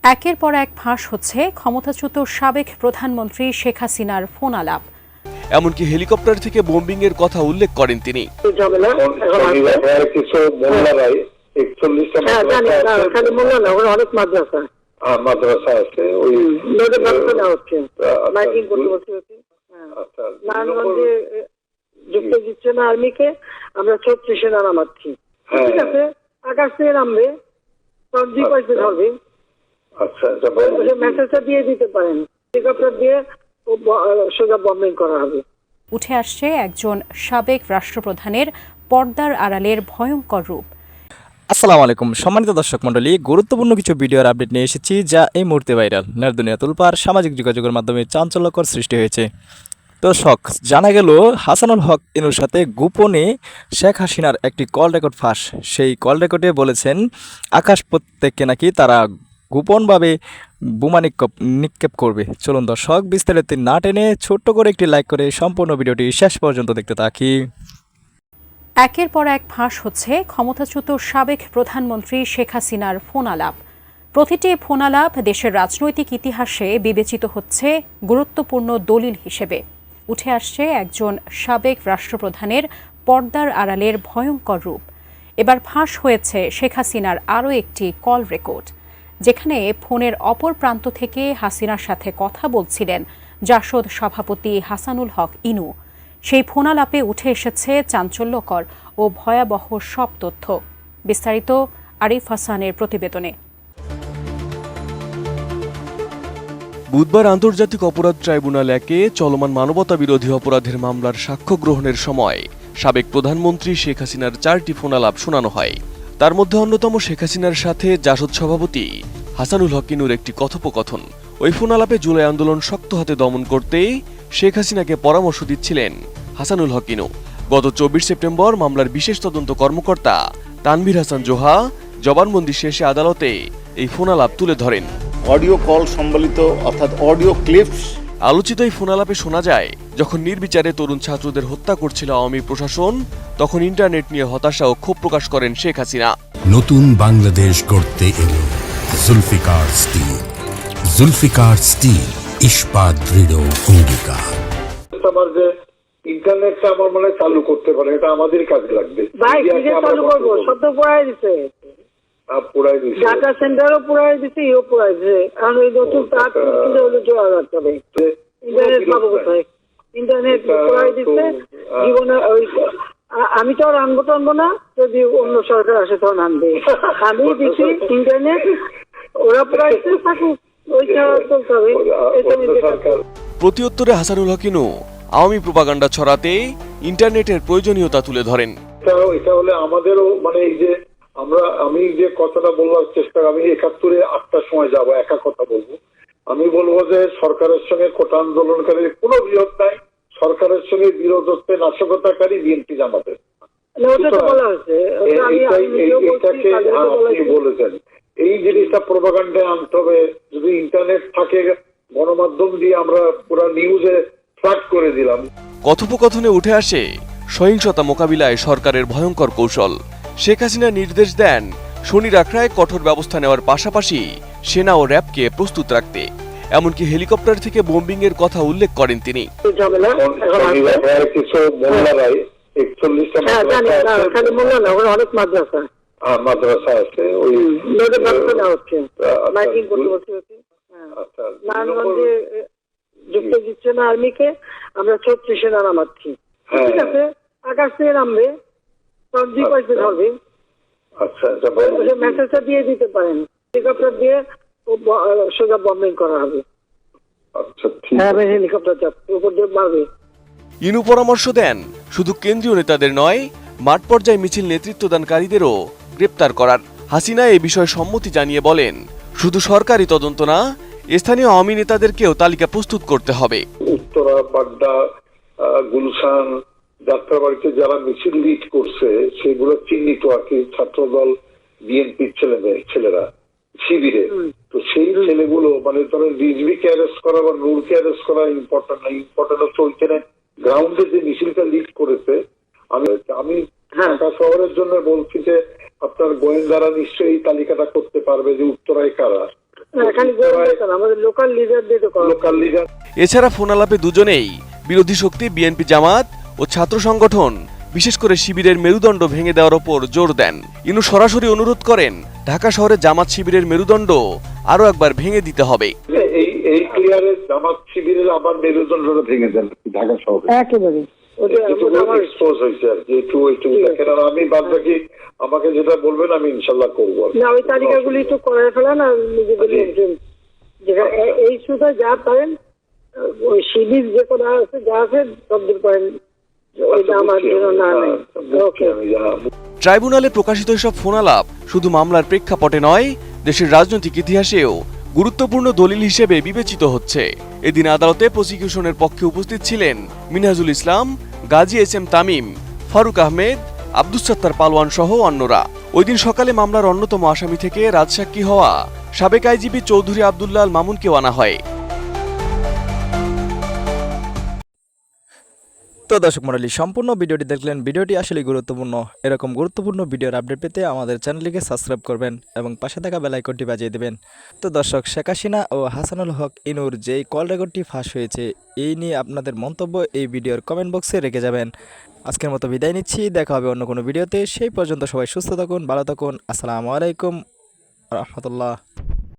একের পর এক ফাঁস হচ্ছে ক্ষমতাচ্যুত সাবেক প্রধানমন্ত্রী শেখ হাসিনার ফোন আলাপ। এমনকি হেলিকপ্টার থেকে বোম্বিং এর কথা উল্লেখ করেন তিনি। মাদ্রাসা আছে যুক্ত দিচ্ছে না আর্মিকে, আমরা 36 সেনা নামাচ্ছি, ঠিক আছে, আকাশ থেকে নামবে, হবে। আচ্ছা, মেসেজটা দিয়ে দিতে পারেন, হেলিকপ্টার দিয়ে সোজা বম্বিং করা হবে। উঠে আসছে একজন সাবেক রাষ্ট্রপ্রধানের পর্দার আড়ালের ভয়ঙ্কর রূপ। আসসালামু আলাইকুম সম্মানিত দর্শক মণ্ডলী, গুরুত্বপূর্ণ কিছু ভিডিওর আপডেট নিয়ে এসেছি যা এই মুহূর্তে ভাইরাল। দুনিয়া তুলপার সামাজিক যোগাযোগের মাধ্যমে চাঞ্চল্যকর সৃষ্টি হয়েছে। দর্শক, জানা গেল হাসানুল হক ইনুর সাথে গোপনে শেখ হাসিনার একটি কল রেকর্ড ফাঁস। সেই কল রেকর্ডে বলেছেন আকাশ থেকে নাকি তারা গোপনভাবে বোমা নিক্ষেপ করবে। চলুন দর্শক, বিস্তারিত না টেনে ছোট্ট করে একটি লাইক করে সম্পূর্ণ ভিডিওটি শেষ পর্যন্ত দেখতে থাকি। একের পর এক ফাঁস হচ্ছে ক্ষমতাচ্যুত সাবেক প্রধানমন্ত্রী শেখ হাসিনার ফোন আলাপ। প্রতিটি ফোন আলাপ দেশের রাজনৈতিক ইতিহাসে বিবেচিত হচ্ছে গুরুত্বপূর্ণ দলিল হিসেবে। উঠে আসছে একজন সাবেক রাষ্ট্রপ্রধানের পর্দার আড়ালের ভয়ঙ্কর রূপ। এবার ফাঁস হয়েছে শেখ হাসিনার আরও একটি কল রেকর্ড, যেখানে ফোনের অপর প্রান্ত থেকে হাসিনার সাথে কথা বলছিলেন জাসদ সভাপতি হাসানুল হক ইনু। সেই ফোন আলাপে উঠে এসেছে চাঞ্চল্যকর ও ভয়াবহ সব তথ্য। বিস্তারিত আরিফ হাসানের প্রতিবেদনে। বুধবার আন্তর্জাতিক অপরাধ ট্রাইব্যুনাল একে চলমান মানবতা বিরোধী অপরাধের মামলার সাক্ষ্য গ্রহণের সময় সাবেক প্রধানমন্ত্রী শেখ হাসিনার 4টি ফোন আলাপ শোনানো হয়। তার মধ্যে অন্যতম শেখ হাসিনার সাথে জাসদ সভাপতি হাসানুল হক ইনুর একটি কথোপকথন। ওই ফোন আলাপে জুলাই আন্দোলন শক্ত হাতে দমন করতে শেখ হাসিনাকে পরামর্শ দিচ্ছিলেন হাসানুল হক ইনু। গত 24 সেপ্টেম্বর মামলার বিশেষ তদন্ত কর্মকর্তা তানভীর হাসান জোহা জবানবন্দি শেষে আদালতে এই ফোন আলাপ তুলে ধরেন। অডিও কল সম্বলিত অর্থাৎ অডিও ক্লিপস। আলোচিত এই ফোন আলাপে শোনা যায়, যখন নির্বিচারে তরুণ ছাত্রদের হত্যা করছিল আওয়ামী প্রশাসন, তখন ইন্টারনেট নিয়ে হতাশা ও ক্ষোভ প্রকাশ করেন শেখ হাসিনা। নতুন বাংলাদেশ গড়তে এলো জুলফিকার স্টিল। জুলফিকার স্টিল, ইস্পাত দৃঢ় অঙ্গীকার। ইন্টারনেটটা আমার মনে চালু করতে পারে, এটা আমাদের কাজে লাগবে। ভাই চালু করবো, সব তো পড়াই দিছে, ডাটা সেন্টারও পুরাই দিছে, ইও পুরাই দিছে। কারণ ওই নতুন তার জোড়া রাখতে হবে, ইন্টারনেট পাবো কোথায়? ইন্টারনেট পুরাই দিচ্ছে জীবনে। ওই আমি তো আর আনবো না, যদি অন্য সরকার আসে তখন আনবে। আমি দিচ্ছি ইন্টারনেট, ওরা পুরাই থাকুক, ওইটা চলতে হবে। প্রতিউত্তরে হাসানুল হক ইনু আওয়ামী প্রোপাগান্ডা ছড়াতে ইন্টারনেটের প্রয়োজনীয়তা তুলে ধরেন। এটা হলে আমাদেরও মানে এই যে আমি যে কথাটা বলবার চেষ্টা, আমি 71-এ 8টার সময় যাবো, একা কথা বলবো। আমি বলবো যে সরকারের সঙ্গে কোটা আন্দোলনকারীর কোনো বিরোধ নাই, সরকারের সঙ্গে বিরোধত্বে নাশকতাকারী বিএনপি জামাতের। আপনি বলেছেন এই জিনিসটা প্রোপাগান্ডায় আনতে হবে। যদি ইন্টারনেট থাকে, গণমাধ্যম দিয়ে আমরা পুরো নিউজে ট্র্যাক করে দিলাম। কথোপকথনে উঠে আসে সহিংসতা মোকাবিলায় সরকারের ভয়ঙ্কর কৌশল। শেখ হাসিনা নির্দেশ দেন শনির আখড়ায় কঠোর ব্যবস্থা নেওয়ার পাশাপাশি সেনা ও র্যাবকে প্রস্তুত রাখতে। এমনকি হেলিকপ্টার থেকে বোম্বিং এর কথা উল্লেখ করেন তিনি। মাদ্রাসা আছে, যুক্ত দিচ্ছে না আর্মিকে, আমরা 36 সেনা নামাচ্ছি, ঠিক আছে, আকাশ থেকে নামবে, হবে। আচ্ছা, মেসেজটা দিয়ে দিতে পারেন, হেলিকপ্টার দিয়ে সোজা বম্বিং করা হবে। আচ্ছা, হেলিকপ্টার উপর দিয়ে মারবে। ইনু পরামর্শ দেন শুধু কেন্দ্রীয় নেতাদের নয়, মাঠ পর্যায়ে মিছিল নেতৃত্বদানকারীদেরও গ্রেপ্তার করার। হাসিনা এই বিষয়ে সম্মতি জানিয়ে বলেন, শুধু সরকারি তদন্ত না, স্থানীয় আওয়ামী নেতাদেরকেও তালিকা প্রস্তুত করতে হবে। উত্তরা, বাড্ডা, গুলশান, যাত্রাবাড়িতে যারা মিছিল লিড করছে সেগুলো চিহ্নিত আর কি, ছাত্রদল, বিএনপির ছেলেরা শিবিরে। তো সেই ছেলেগুলো মানে ধরেন রিজভিকে অ্যারেস্ট করা বা নূরকে অ্যারেস্ট করা ইম্পর্টেন্ট না, ইম্পর্টেন্ট হচ্ছে ওইখানে গ্রাউন্ডে যে মিছিলটা লিড করেছে। আমি ঢাকা শহরের জন্য বলছি যে আপনার গোয়েন্দারা নিশ্চয়ই এই তালিকাটা করতে পারবে যে উত্তরায় কারা। খালি আমাদের লোকাল লিডারদের লোকাল লিডার। এছাড়া ফোন আলাপে দুজনেই বিরোধী শক্তি বিএনপি, জামাত ও ছাত্র সংগঠন বিশেষ করে শিবিরের মেরুদণ্ড ভেঙে দেওয়ার ওপর জোর দেন। ইউনূস সরাসরি অনুরোধ করেন ঢাকা শহরে জামাত শিবিরের মেরুদণ্ড আরো একবার ভেঙে দিতে হবে। এই ক্লিয়ারে জামাত শিবিরের আবার মেরুদণ্ড ভেঙে দেন ঢাকা শহরে একেবারে। আমি বাদ বাকি আমাকে যেটা বলবেন আমি ইনশাল্লাহ করবো। না ওই তালিকাগুলি একটু করে ফেলেন আর এই সুতা যা পারেন ওই শিবির যে করা আছে যা আছে সবদিন করেন। ট্রাইব্যুনালে প্রকাশিত এসব ফোনালাপ শুধু মামলার প্রেক্ষাপটে নয়, দেশের রাজনৈতিক ইতিহাসেও গুরুত্বপূর্ণ দলিল হিসেবে বিবেচিত হচ্ছে। এদিন আদালতে প্রসিকিউশনের পক্ষে উপস্থিত ছিলেন মিনহাজুল ইসলাম, গাজী এস এম তামিম, ফারুক আহমেদ, আব্দুস সাত্তার পালোয়ান সহ অন্যরা। ওই দিন সকালে মামলার অন্যতম আসামি থেকে রাজসাক্ষী হওয়া সাবেক আইজিপি চৌধুরী আব্দুল্লাহ আল মামুনকেও আনা হয়। তো দর্শক মণ্ডলী, সম্পূর্ণ ভিডিওটি দেখলেন। ভিডিওটি আসলে গুরুত্বপূর্ণ। এরকম গুরুত্বপূর্ণ ভিডিওর আপডেট পেতে আমাদের চ্যানেলটিকে সাবস্ক্রাইব করবেন এবং পাশে থাকা বেল আইকনটি বাজিয়ে দেবেন। তো দর্শক, শেখ হাসিনা ও হাসানুল হক ইনুর যেই কল রেকর্ডটি ফাঁস হয়েছে, এই নিয়ে আপনাদের মন্তব্য এই ভিডিওর কমেন্ট বক্সে রেখে যাবেন। আজকের মতো বিদায় নিচ্ছি, দেখা হবে অন্য কোনো ভিডিওতে। সেই পর্যন্ত সবাই সুস্থ থাকুন, ভালো থাকুন। আসসালামু আলাইকুম রহমতুল্লাহ।